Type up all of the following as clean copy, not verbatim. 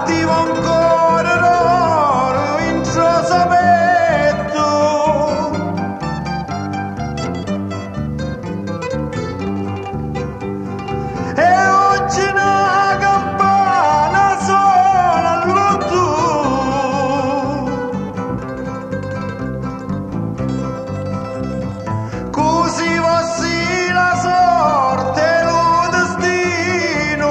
attivo ancora l'oro in suo sapetto. E oggi una campana sola all'otto. Così fossi la sorte e lo destino.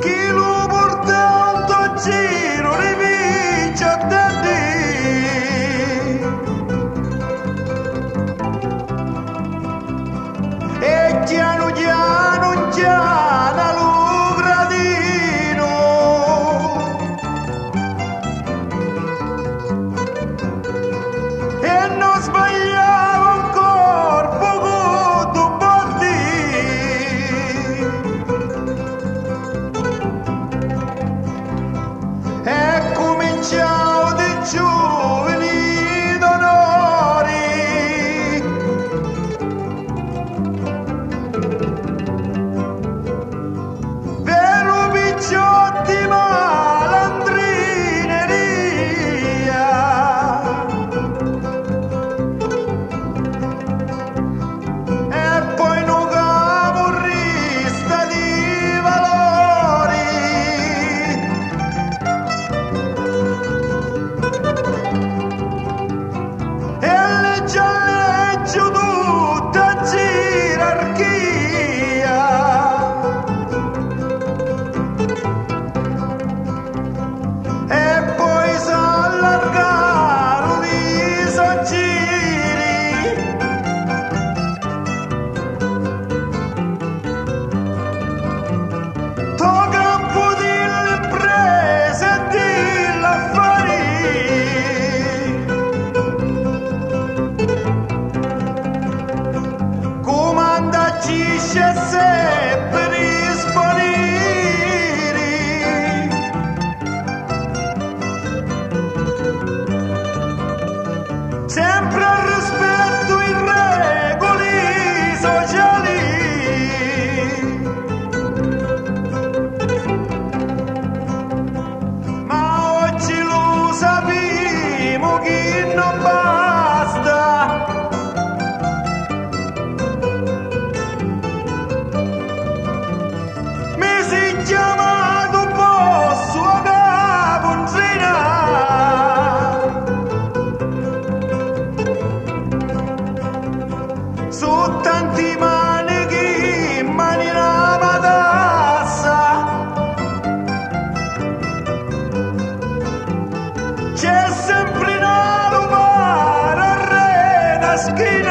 Chi lo porta un tuo giro rivince a te. E piano piano chiana lo gradino. E non sbagliavo un corpo con tu botti. E cominciavo di giovani d'onori. Vero picciotti malandrineria. E poi non camorrista di valori. E leggeggio tutta gerarchia. E poi s'allargarono i soggiri. To campo delle imprese e degli affari. Comandaci sempre disponibili. Sempre al rispetto in regole sociali. Ma oggi lo sappiamo che non basta. Mi si chiamato posso a caponzina. Su tanti manichi mani la matassa. C'è sempre una lupara a re da schiena.